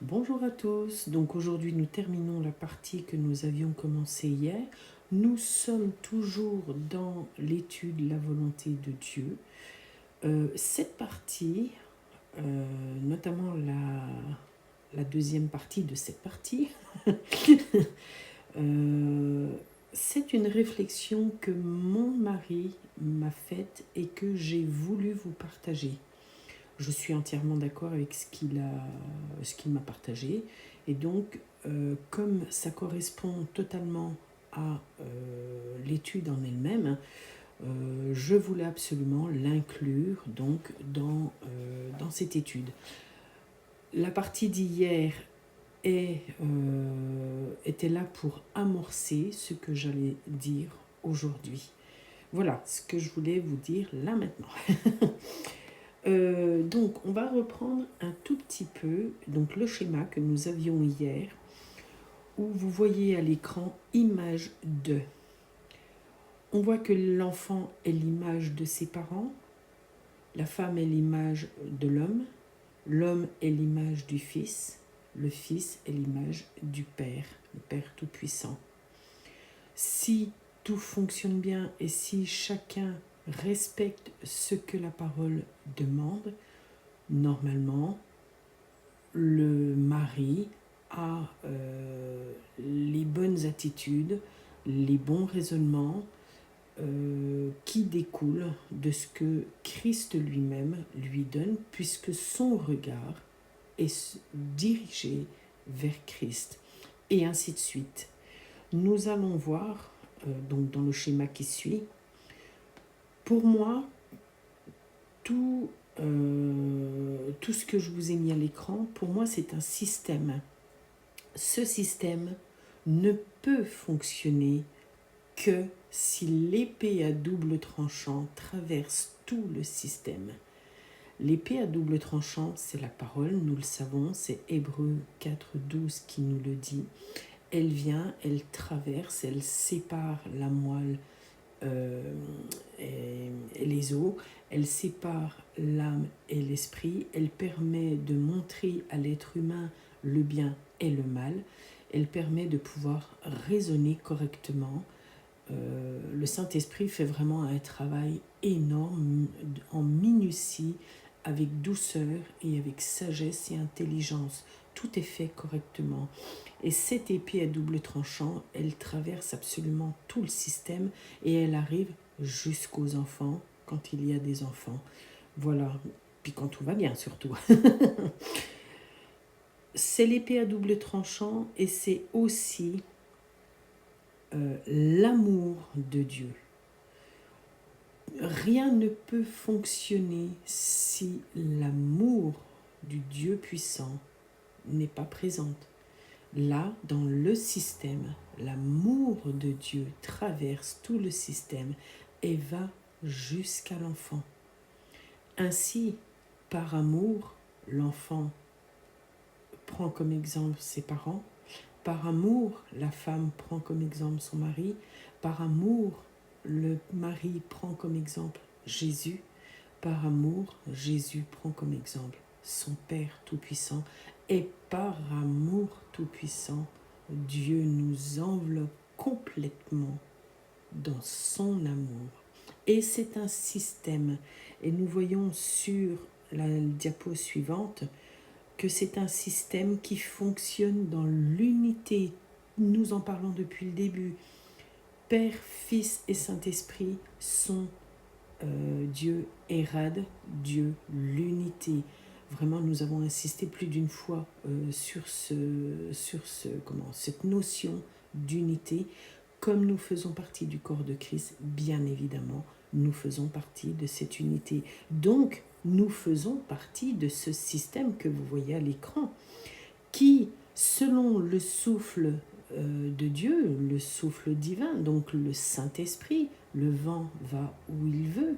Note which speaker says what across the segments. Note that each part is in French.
Speaker 1: Bonjour à tous, donc aujourd'hui nous terminons la partie que nous avions commencée hier. Nous sommes toujours dans l'étude La volonté de Dieu. Cette partie, notamment la deuxième partie de cette partie, c'est une réflexion que mon mari m'a faite et que j'ai voulu vous partager. Je suis entièrement d'accord avec ce qu'il m'a partagé. Et donc, comme ça correspond totalement à l'étude en elle-même, je voulais absolument l'inclure donc dans cette étude. La partie d'hier était là pour amorcer ce que j'allais dire aujourd'hui. Voilà ce que je voulais vous dire là maintenant. Donc, on va reprendre un tout petit peu donc, le schéma que nous avions hier, où vous voyez à l'écran image 2. On voit que l'enfant est l'image de ses parents, la femme est l'image de l'homme est l'image du fils, le fils est l'image du Père, le Père Tout-Puissant. Si tout fonctionne bien et si chacun respecte ce que la parole demande, normalement, le mari a les bonnes attitudes, les bons raisonnements qui découlent de ce que Christ lui-même lui donne, puisque son regard est dirigé vers Christ, et ainsi de suite. Nous allons voir, donc dans le schéma qui suit, pour moi, tout ce que je vous ai mis à l'écran, pour moi, c'est un système. Ce système ne peut fonctionner que si l'épée à double tranchant traverse tout le système. L'épée à double tranchant, c'est la parole, nous le savons, c'est Hébreux 4,12 qui nous le dit. Elle vient, elle traverse, elle sépare la moelle et les os, elle sépare l'âme et l'esprit, elle permet de montrer à l'être humain le bien et le mal, elle permet de pouvoir raisonner correctement. Le Saint-Esprit fait vraiment un travail énorme en minutie, avec douceur et avec sagesse et intelligence. Tout est fait correctement. Et cette épée à double tranchant, elle traverse absolument tout le système et elle arrive jusqu'aux enfants, quand il y a des enfants. Voilà. Puis quand tout va bien, surtout. C'est l'épée à double tranchant et c'est aussi l'amour de Dieu. Rien ne peut fonctionner si l'amour du Dieu puissant n'est pas présent. Là, dans le système, l'amour de Dieu traverse tout le système et va jusqu'à l'enfant. Ainsi, par amour, l'enfant prend comme exemple ses parents. Par amour, la femme prend comme exemple son mari. Par amour, le mari prend comme exemple Jésus. Par amour, Jésus prend comme exemple son Père Tout-Puissant. Et par amour Tout-Puissant, Dieu nous enveloppe complètement dans son amour. Et c'est un système. Et nous voyons sur la diapo suivante que c'est un système qui fonctionne dans l'unité. Nous en parlons depuis le début. Père, Fils et Saint-Esprit sont Dieu Érad, Dieu l'unité. Vraiment, nous avons insisté plus d'une fois sur cette notion d'unité. Comme nous faisons partie du corps de Christ, bien évidemment, nous faisons partie de cette unité. Donc, nous faisons partie de ce système que vous voyez à l'écran, qui, selon le souffle de Dieu, le souffle divin, donc le Saint-Esprit, le vent va où il veut,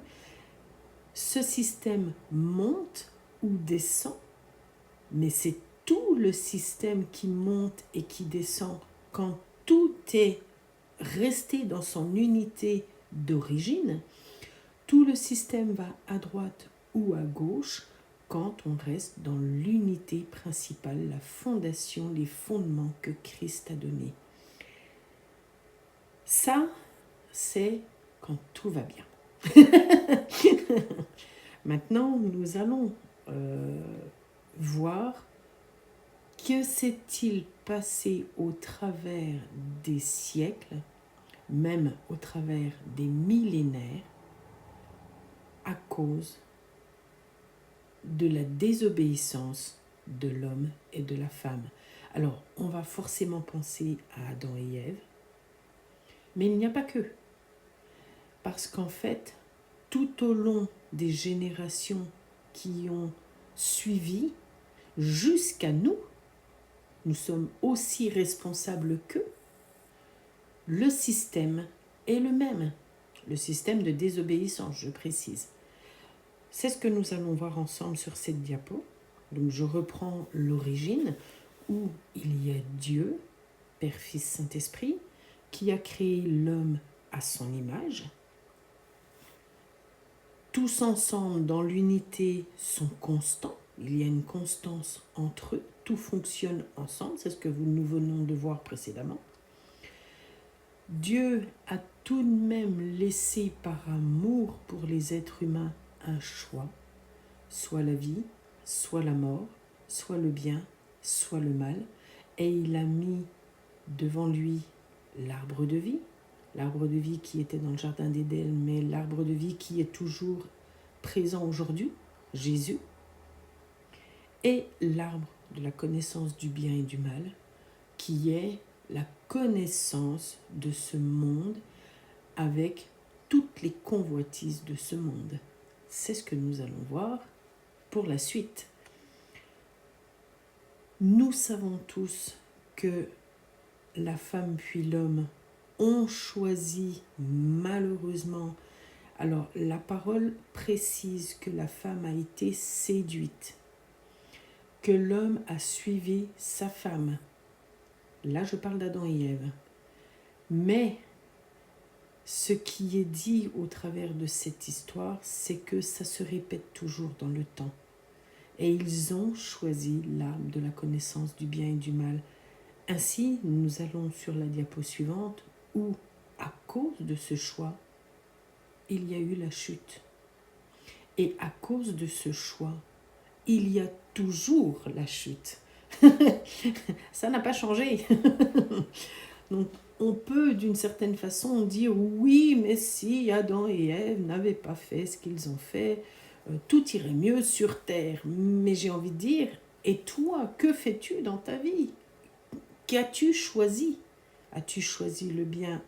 Speaker 1: ce système monte ou descend, mais c'est tout le système qui monte et qui descend quand tout est resté dans son unité d'origine. Tout le système va à droite ou à gauche quand on reste dans l'unité principale, la fondation, les fondements que Christ a donnés. Ça, c'est quand tout va bien. Maintenant, nous allons voir que s'est-il passé au travers des siècles, même au travers des millénaires, à cause de la désobéissance de l'homme et de la femme. Alors, on va forcément penser à Adam et Ève, mais il n'y a pas que. Parce qu'en fait, tout au long des générations qui ont suivi, jusqu'à nous, nous sommes aussi responsables qu'eux. Le système est le même. Le système de désobéissance, je précise. C'est ce que nous allons voir ensemble sur cette diapo. Donc je reprends l'origine où il y a Dieu, Père, Fils, Saint-Esprit, qui a créé l'homme à son image. Tous ensemble, dans l'unité, sont constants. Il y a une constance entre eux. Tout fonctionne ensemble. C'est ce que nous venons de voir précédemment. Dieu a tout de même laissé par amour pour les êtres humains un choix. Soit la vie, soit la mort, soit le bien, soit le mal. Et il a mis devant lui l'arbre de vie qui était dans le jardin d'Éden, mais l'arbre de vie qui est toujours présent aujourd'hui, Jésus, et l'arbre de la connaissance du bien et du mal, qui est la connaissance de ce monde avec toutes les convoitises de ce monde. C'est ce que nous allons voir pour la suite. Nous savons tous que la femme puis l'homme ont choisi malheureusement. Alors la parole précise que la femme a été séduite, que l'homme a suivi sa femme. Là je parle d'Adam et Ève. Mais ce qui est dit au travers de cette histoire, c'est que ça se répète toujours dans le temps. Et ils ont choisi l'arbre de la connaissance du bien et du mal. Ainsi, nous allons sur la diapo suivante où, à cause de ce choix, il y a eu la chute. Et à cause de ce choix, il y a toujours la chute. Ça n'a pas changé. Donc, on peut d'une certaine façon dire oui, mais si Adam et Ève n'avaient pas fait ce qu'ils ont fait, tout irait mieux sur terre. Mais j'ai envie de dire, et toi, que fais-tu dans ta vie? Qu'as-tu choisi? As-tu choisi le bien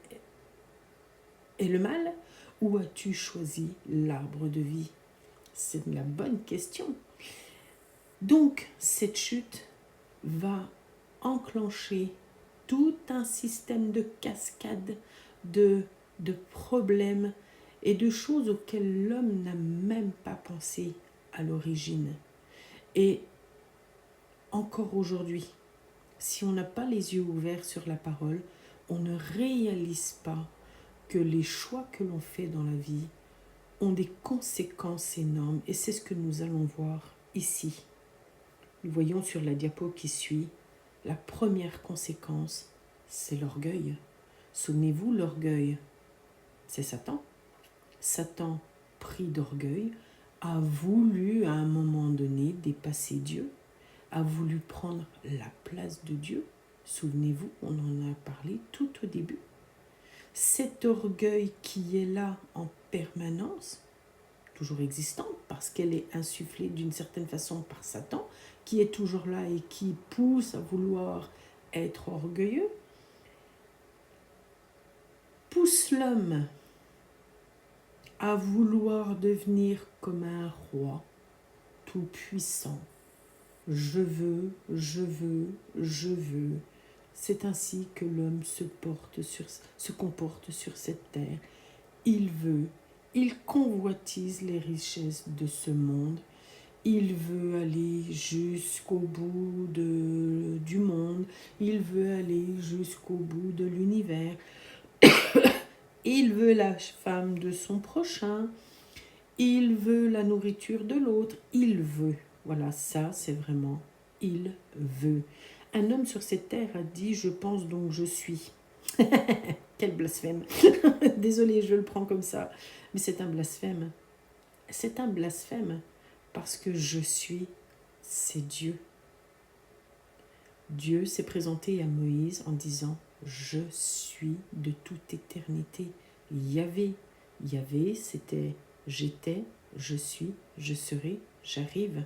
Speaker 1: et le mal, ou as-tu choisi l'arbre de vie? C'est la bonne question. Donc, cette chute va enclencher tout un système de cascades, de problèmes et de choses auxquelles l'homme n'a même pas pensé à l'origine. Et encore aujourd'hui, si on n'a pas les yeux ouverts sur la parole, on ne réalise pas que les choix que l'on fait dans la vie ont des conséquences énormes. Et c'est ce que nous allons voir ici. Nous voyons sur la diapo qui suit, la première conséquence, c'est l'orgueil. Souvenez-vous, l'orgueil, c'est Satan. Satan, pris d'orgueil, a voulu à un moment donné dépasser Dieu, a voulu prendre la place de Dieu. Souvenez-vous, on en a parlé tout au début. Cet orgueil qui est là en permanence, toujours existante parce qu'elle est insufflée d'une certaine façon par Satan, qui est toujours là et qui pousse à vouloir être orgueilleux, pousse l'homme à vouloir devenir comme un roi tout puissant. Je veux, je veux, je veux. C'est ainsi que l'homme se comporte sur cette terre. Il veut, il convoitise les richesses de ce monde. Il veut aller jusqu'au bout du monde. Il veut aller jusqu'au bout de l'univers. Il veut la femme de son prochain. Il veut la nourriture de l'autre. Il veut. Voilà, ça c'est vraiment il veut. Un homme sur cette terre a dit je pense donc je suis. Quel blasphème. Désolée, je le prends comme ça. Mais c'est un blasphème. C'est un blasphème parce que je suis, c'est Dieu. Dieu s'est présenté à Moïse en disant je suis de toute éternité. Yahvé. Yahvé, c'était j'étais, je suis, je serai, j'arrive.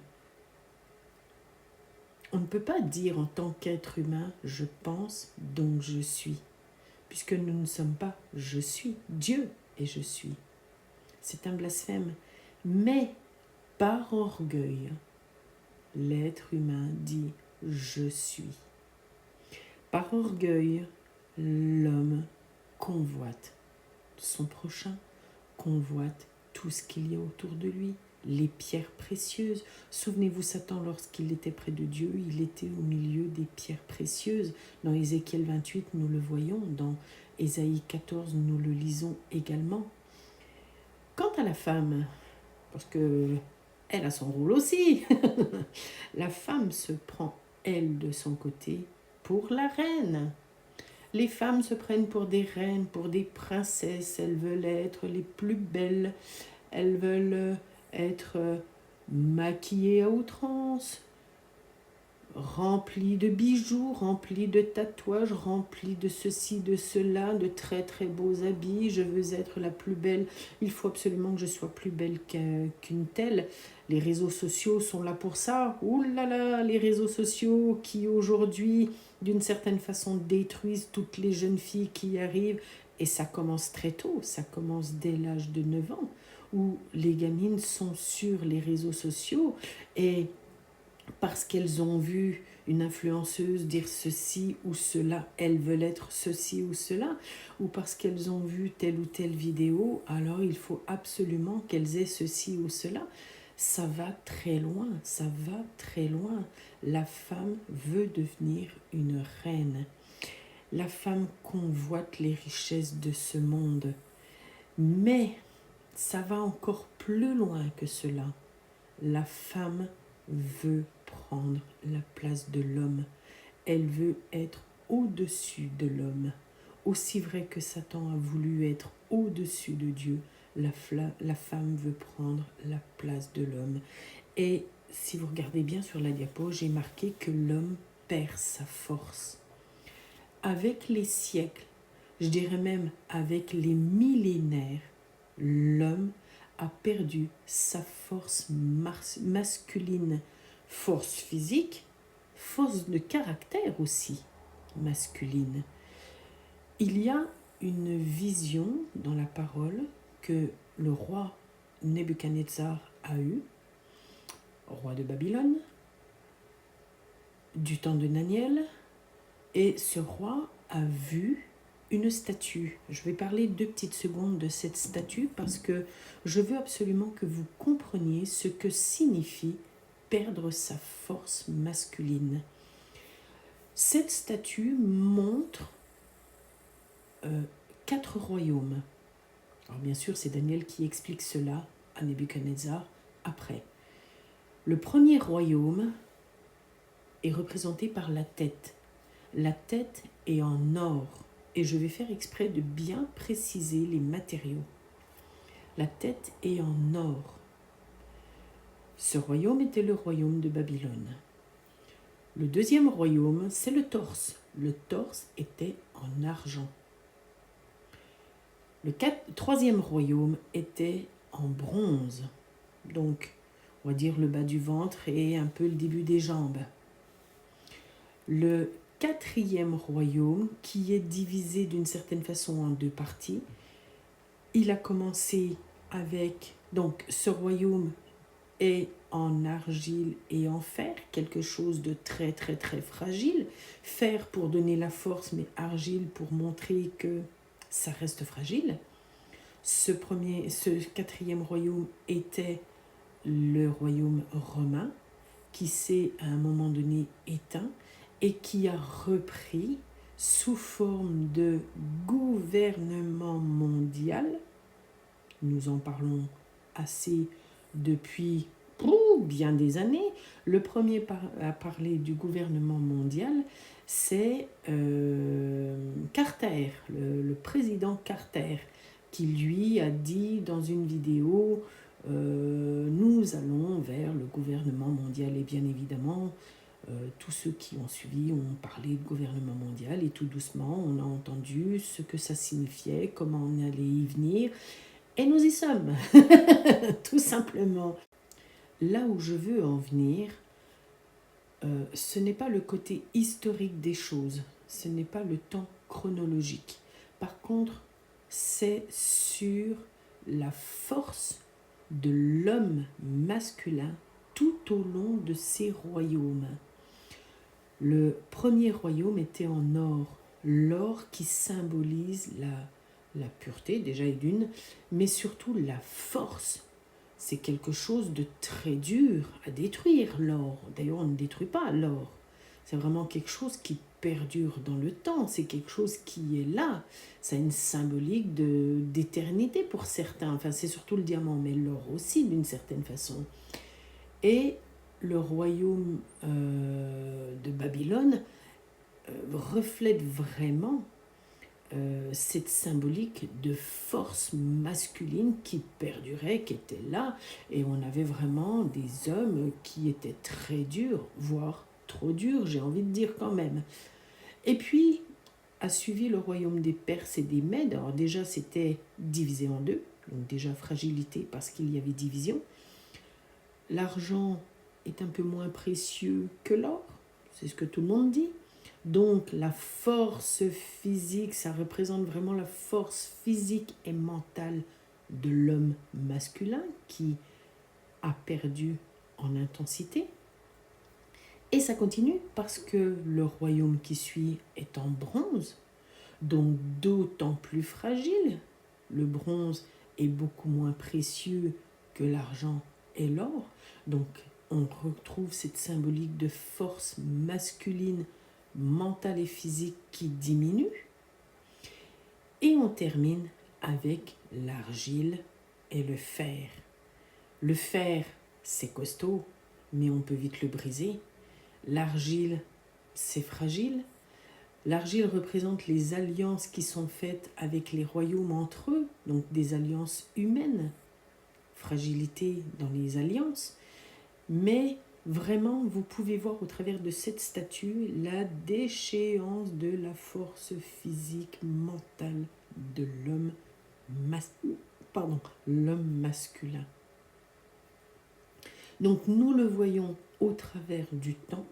Speaker 1: On ne peut pas dire en tant qu'être humain je pense donc je suis, puisque nous ne sommes pas je suis, Dieu et je suis. C'est un blasphème. Mais par orgueil, l'être humain dit je suis. Par orgueil, l'homme convoite son prochain, convoite tout ce qu'il y a autour de lui, les pierres précieuses. Souvenez-vous, Satan, lorsqu'il était près de Dieu, il était au milieu des pierres précieuses. Dans Ézéchiel 28, nous le voyons. Dans Ésaïe 14, nous le lisons également. Quant à la femme, parce que elle a son rôle aussi, la femme se prend, elle, de son côté, pour la reine. Les femmes se prennent pour des reines, pour des princesses. Elles veulent être les plus belles. Elles veulent être maquillées à outrance, remplies de bijoux, remplies de tatouages, remplies de ceci, de cela, de très très beaux habits. Je veux être la plus belle. Il faut absolument que je sois plus belle qu'une telle. Les réseaux sociaux sont là pour ça. Ouh là là, les réseaux sociaux qui aujourd'hui, d'une certaine façon, détruisent toutes les jeunes filles qui y arrivent. Et ça commence très tôt, ça commence dès l'âge de 9 ans, où les gamines sont sur les réseaux sociaux et parce qu'elles ont vu une influenceuse dire ceci ou cela, elles veulent être ceci ou cela, ou parce qu'elles ont vu telle ou telle vidéo, alors il faut absolument qu'elles aient ceci ou cela. Ça va très loin, ça va très loin. La femme veut devenir une reine. La femme convoite les richesses de ce monde. Mais ça va encore plus loin que cela. La femme veut prendre la place de l'homme. Elle veut être au-dessus de l'homme. Aussi vrai que Satan a voulu être au-dessus de Dieu, la femme veut prendre la place de l'homme. Et si vous regardez bien sur la diapo, j'ai marqué que l'homme perd sa force. Avec les siècles, je dirais même avec les millénaires, l'homme a perdu sa force masculine, force physique, force de caractère aussi masculine. Il y a une vision dans la parole que le roi Nebuchadnezzar a eue, roi de Babylone, du temps de Daniel, et ce roi a vu une statue. Je vais parler 2 petites secondes de cette statue parce que je veux absolument que vous compreniez ce que signifie perdre sa force masculine. Cette statue montre 4 royaumes. Alors bien sûr, c'est Daniel qui explique cela à Nebuchadnezzar après. Le premier royaume est représenté par la tête. La tête est en or. Et je vais faire exprès de bien préciser les matériaux. La tête est en or. Ce royaume était le royaume de Babylone. Le deuxième royaume, c'est le torse. Le torse était en argent. Le troisième royaume était en bronze. Donc, on va dire le bas du ventre et un peu le début des jambes. Le quatrième royaume, qui est divisé d'une certaine façon en 2 parties, il a commencé avec, donc ce royaume est en argile et en fer, quelque chose de très très très fragile. Fer pour donner la force, mais argile pour montrer que ça reste fragile. Ce quatrième royaume était le royaume romain, qui s'est à un moment donné éteint et qui a repris sous forme de gouvernement mondial. Nous en parlons assez depuis bien des années. Le premier à parler du gouvernement mondial, c'est Carter, le président Carter, qui lui a dit dans une vidéo nous allons vers le gouvernement mondial. Et bien évidemment, tous ceux qui ont suivi ont parlé de gouvernement mondial et tout doucement, on a entendu ce que ça signifiait, comment on allait y venir. Et nous y sommes, tout simplement. Là où je veux en venir, ce n'est pas le côté historique des choses, ce n'est pas le temps chronologique. Par contre, c'est sur la force de l'homme masculin tout au long de ces royaumes. Le premier royaume était en or, l'or qui symbolise la pureté déjà et d'une, mais surtout la force. C'est quelque chose de très dur à détruire, l'or. D'ailleurs, on ne détruit pas l'or. C'est vraiment quelque chose qui perdure dans le temps. C'est quelque chose qui est là. Ça a une symbolique d'éternité pour certains. Enfin, c'est surtout le diamant, mais l'or aussi, d'une certaine façon. Et le royaume de Babylone reflète vraiment cette symbolique de force masculine qui perdurait, qui était là, et on avait vraiment des hommes qui étaient très durs, voire trop durs, j'ai envie de dire quand même. Et puis a suivi le royaume des Perses et des Mèdes. Alors déjà c'était divisé en deux, donc déjà fragilité parce qu'il y avait division. L'argent est un peu moins précieux que l'or, c'est ce que tout le monde dit. Donc la force physique, ça représente vraiment la force physique et mentale de l'homme masculin qui a perdu en intensité. Et ça continue parce que le royaume qui suit est en bronze, donc d'autant plus fragile. Le bronze est beaucoup moins précieux que l'argent et l'or. Donc on retrouve cette symbolique de force masculine mentale et physique qui diminue. Et on termine avec l'argile et le fer. Le fer, c'est costaud, mais on peut vite le briser. L'argile, c'est fragile. L'argile représente les alliances qui sont faites avec les royaumes entre eux, donc des alliances humaines. Fragilité dans les alliances. Mais vraiment, vous pouvez voir au travers de cette statue la déchéance de la force physique, mentale de l'homme masculin. Donc nous le voyons au travers du temps,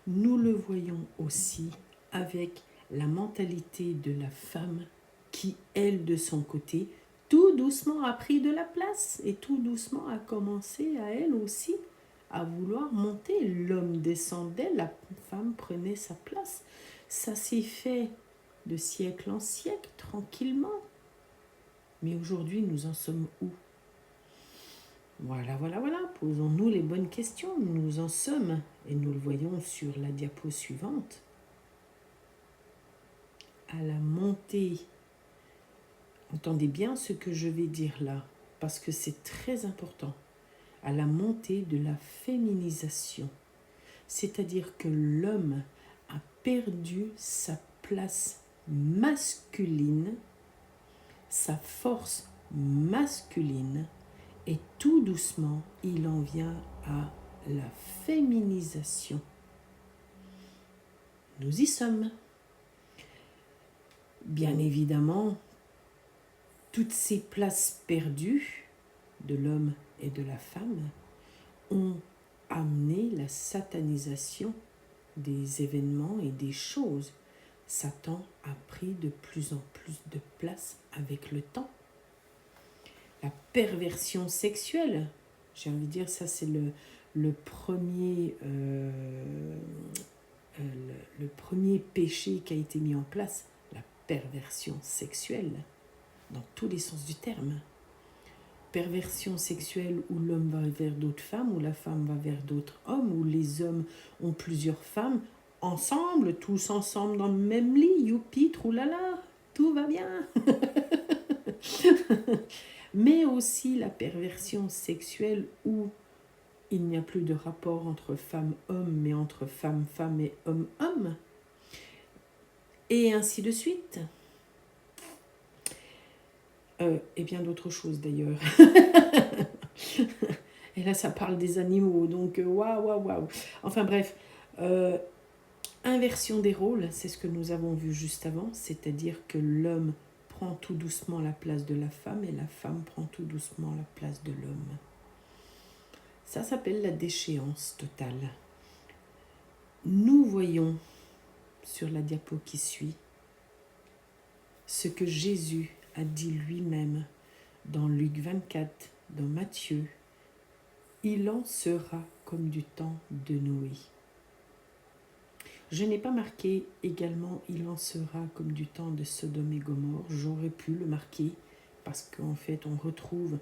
Speaker 1: nous le voyons aussi avec la mentalité de la femme qui, elle, de son côté, tout doucement a pris de la place et tout doucement a commencé à elle aussi à vouloir monter. L'homme descendait, la femme prenait sa place. Ça s'est fait de siècle en siècle, tranquillement. Mais aujourd'hui, nous en sommes où? Voilà. Posons-nous les bonnes questions. Nous en sommes, et nous le voyons sur la diapo suivante, à la montée. Entendez bien ce que je vais dire là, parce que c'est très important. À la montée de la féminisation. C'est-à-dire que l'homme a perdu sa place masculine, sa force masculine, et tout doucement, il en vient à la féminisation. Nous y sommes. Bien évidemment, toutes ces places perdues de l'homme et de la femme ont amené la satanisation des événements et des choses. Satan a pris de plus en plus de place avec le temps. La perversion sexuelle, j'ai envie de dire, ça c'est le premier péché qui a été mis en place, la perversion sexuelle, dans tous les sens du terme. Perversion sexuelle où l'homme va vers d'autres femmes, où la femme va vers d'autres hommes, où les hommes ont plusieurs femmes, ensemble, tous ensemble dans le même lit, youpi, troulala, tout va bien. Mais aussi la perversion sexuelle où il n'y a plus de rapport entre femme-homme, mais entre femme-femme et homme-homme, et ainsi de suite. Et bien d'autres choses d'ailleurs. Et là, ça parle des animaux, donc waouh. Enfin bref, inversion des rôles, c'est ce que nous avons vu juste avant, c'est-à-dire que l'homme prend tout doucement la place de la femme et la femme prend tout doucement la place de l'homme. Ça s'appelle la déchéance totale. Nous voyons sur la diapo qui suit ce que Jésus a dit lui-même dans Luc 24, dans Matthieu. Il en sera comme du temps de Noé. Je n'ai pas marqué également il en sera comme du temps de Sodome et Gomorrhe. J'aurais pu le marquer parce qu'en fait on retrouve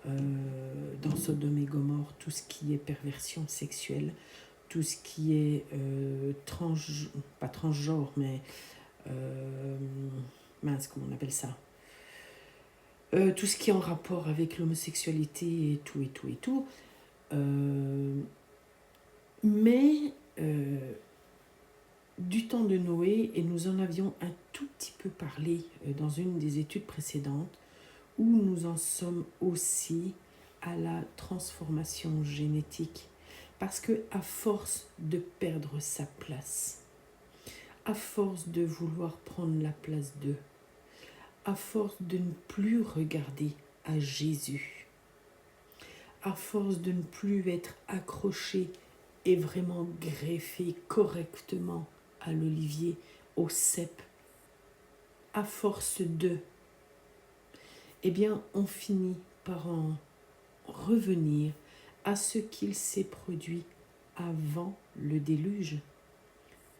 Speaker 1: dans Sodome et Gomorrhe tout ce qui est perversion sexuelle, tout ce qui est pas transgenre, mais mince, comment on appelle ça, tout ce qui est en rapport avec l'homosexualité et tout. Mais du temps de Noé, et nous en avions un tout petit peu parlé dans une des études précédentes, où nous en sommes aussi à la transformation génétique. Parce que à force de perdre sa place, à force de vouloir prendre la place d'eux, à force de ne plus regarder à Jésus, à force de ne plus être accroché et vraiment greffé correctement à l'olivier, au cep, à force de, eh bien, on finit par en revenir à ce qu'il s'est produit avant le déluge.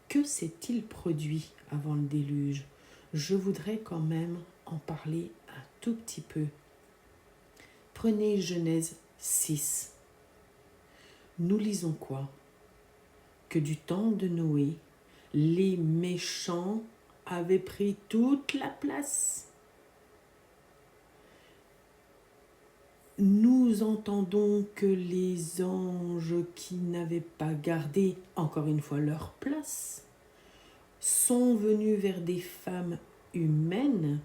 Speaker 1: Que s'est-il produit avant le déluge? Je voudrais quand même en parler un tout petit peu. Prenez Genèse 6. Nous lisons quoi? Que du temps de Noé, les méchants avaient pris toute la place. Nous entendons que les anges qui n'avaient pas gardé, encore une fois, leur place, sont venus vers des femmes humaines,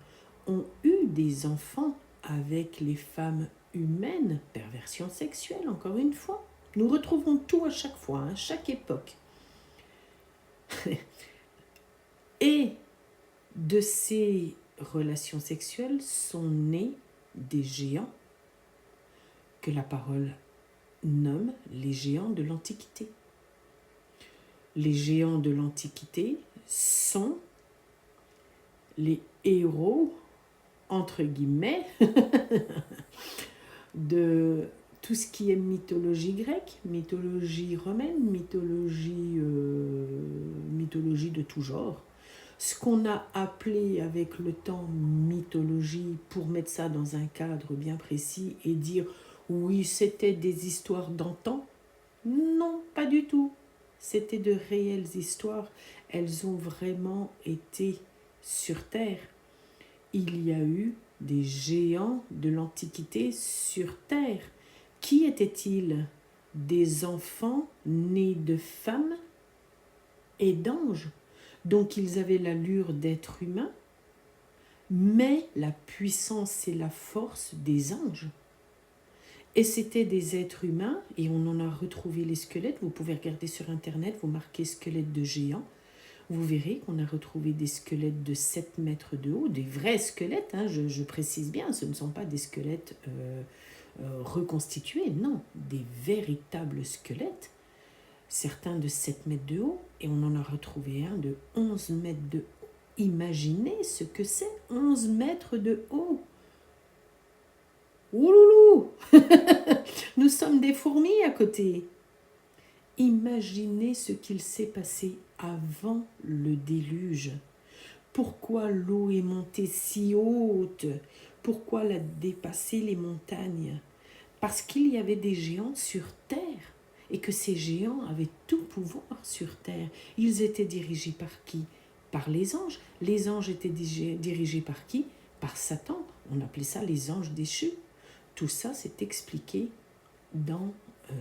Speaker 1: ont eu des enfants avec les femmes humaines, perversion sexuelle, encore une fois. Nous retrouvons tout à chaque fois, à chaque époque. Et de ces relations sexuelles sont nés des géants que la parole nomme les géants de l'Antiquité. Les géants de l'Antiquité sont les héros, entre guillemets, de tout ce qui est mythologie grecque, mythologie romaine, mythologie de tout genre. Ce qu'on a appelé avec le temps mythologie, pour mettre ça dans un cadre bien précis et dire oui, c'était des histoires d'antan. Non, pas du tout. C'était de réelles histoires. Elles ont vraiment été sur Terre. Il y a eu des géants de l'Antiquité sur Terre. Qui étaient-ils? Des enfants nés de femmes et d'anges. Donc ils avaient l'allure d'êtres humains, mais la puissance et la force des anges. Et c'était des êtres humains, et on en a retrouvé les squelettes. Vous pouvez regarder sur Internet, vous marquez squelettes de géants. Vous verrez qu'on a retrouvé des squelettes de 7 mètres de haut, des vrais squelettes, hein, je précise bien, ce ne sont pas des squelettes reconstitués, non, des véritables squelettes. Certains de 7 mètres de haut, et on en a retrouvé un de 11 mètres de haut. Imaginez ce que c'est, 11 mètres de haut. Ouloulou. Nous sommes des fourmis à côté. Imaginez ce qu'il s'est passé avant le déluge. Pourquoi l'eau est montée si haute? Pourquoi elle a dépassé les montagnes? Parce qu'il y avait des géants sur terre et que ces géants avaient tout pouvoir sur terre. Ils étaient dirigés par qui? Par les anges. Les anges étaient dirigés par qui? Par Satan. On appelait ça les anges déchus. Tout ça, c'est expliqué dans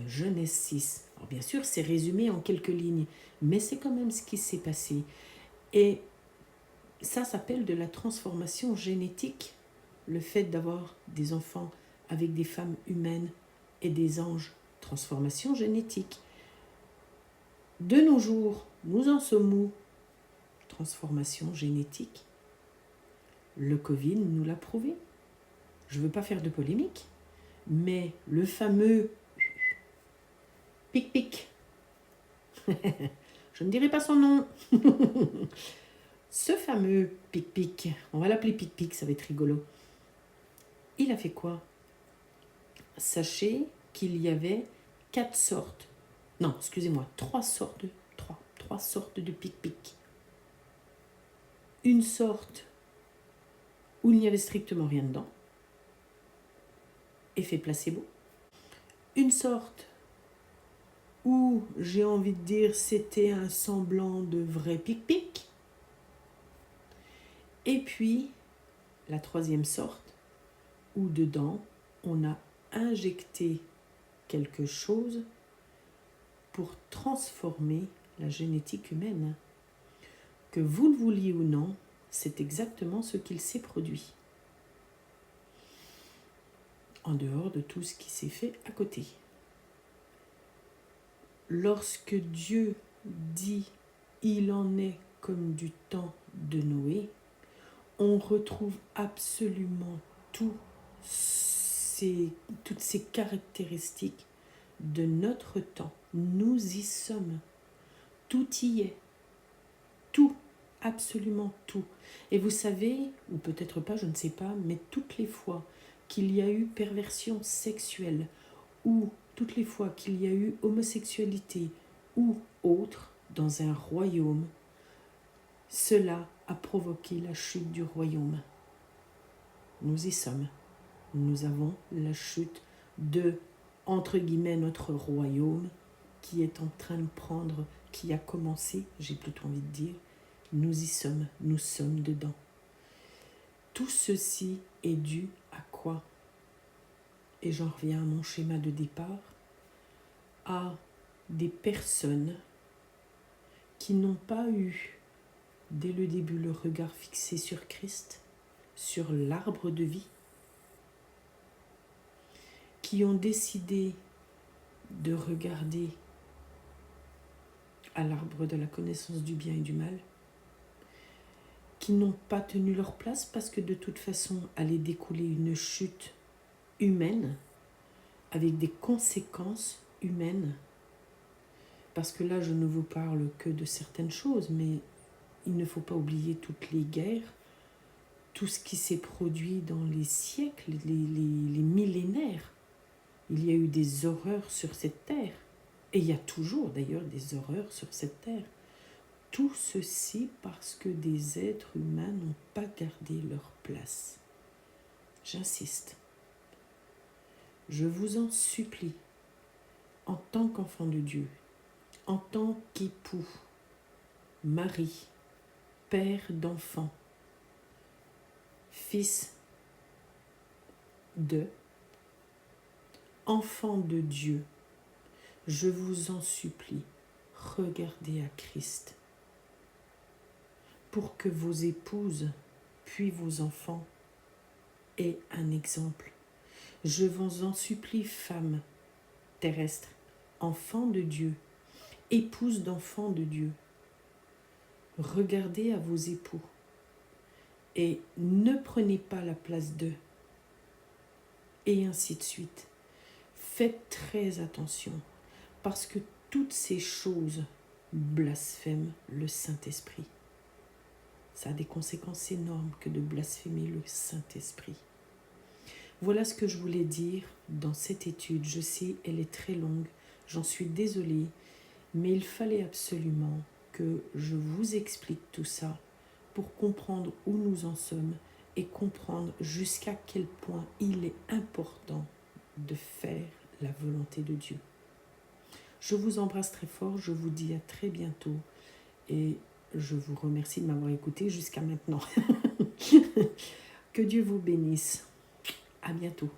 Speaker 1: Genèse 6. Alors bien sûr, c'est résumé en quelques lignes, mais c'est quand même ce qui s'est passé. Et ça s'appelle de la transformation génétique, le fait d'avoir des enfants avec des femmes humaines et des anges. Transformation génétique. De nos jours, nous en sommes où? Transformation génétique. Le Covid nous l'a prouvé. Je ne veux pas faire de polémique, mais le fameux pic-pic, je ne dirai pas son nom, ce fameux pic-pic, on va l'appeler pic-pic, ça va être rigolo. Il a fait quoi? Sachez qu'il y avait 3 sortes de pic-pic. Une sorte où il n'y avait strictement rien dedans, effet placebo. Une sorte où, j'ai envie de dire, c'était un semblant de vrai pic-pic. Et puis, la troisième sorte, où dedans, on a injecté quelque chose pour transformer la génétique humaine. Que vous le vouliez ou non, c'est exactement ce qu'il s'est produit. En dehors de tout ce qui s'est fait à côté. Lorsque Dieu dit « il en est comme du temps de Noé », on retrouve absolument toutes ces caractéristiques de notre temps. Nous y sommes. Tout y est. Tout. Absolument tout. Et vous savez, ou peut-être pas, je ne sais pas, mais toutes les fois qu'il y a eu perversion sexuelle, ou toutes les fois qu'il y a eu homosexualité, ou autre, dans un royaume, cela a provoqué la chute du royaume. Nous y sommes. Nous avons la chute de, entre guillemets, notre royaume qui est en train de prendre, qui a commencé, j'ai plutôt envie de dire, nous y sommes, nous sommes dedans. Tout ceci est dû à quoi? Et j'en reviens à mon schéma de départ, à des personnes qui n'ont pas eu, dès le début, le regard fixé sur Christ, sur l'arbre de vie, qui ont décidé de regarder à l'arbre de la connaissance du bien et du mal, qui n'ont pas tenu leur place parce que de toute façon allait découler une chute humaine avec des conséquences humaines. Parce que là, je ne vous parle que de certaines choses, mais il ne faut pas oublier toutes les guerres, tout ce qui s'est produit dans les siècles, les millénaires. Il y a eu des horreurs sur cette terre, et il y a toujours d'ailleurs des horreurs sur cette terre. Tout ceci parce que des êtres humains n'ont pas gardé leur place. J'insiste. Je vous en supplie, en tant qu'enfant de Dieu, en tant qu'époux, mari, père d'enfants, fils de, enfant de Dieu, je vous en supplie, regardez à Christ. Pour que vos épouses, puis vos enfants, aient un exemple. Je vous en supplie, femmes terrestres, enfants de Dieu, épouses d'enfants de Dieu, regardez à vos époux et ne prenez pas la place d'eux, et ainsi de suite. Faites très attention, parce que toutes ces choses blasphèment le Saint-Esprit. Ça a des conséquences énormes que de blasphémer le Saint-Esprit. Voilà ce que je voulais dire dans cette étude. Je sais, elle est très longue, j'en suis désolée, mais il fallait absolument que je vous explique tout ça pour comprendre où nous en sommes et comprendre jusqu'à quel point il est important de faire la volonté de Dieu. Je vous embrasse très fort, je vous dis à très bientôt et je vous remercie de m'avoir écouté jusqu'à maintenant. Que Dieu vous bénisse. À bientôt.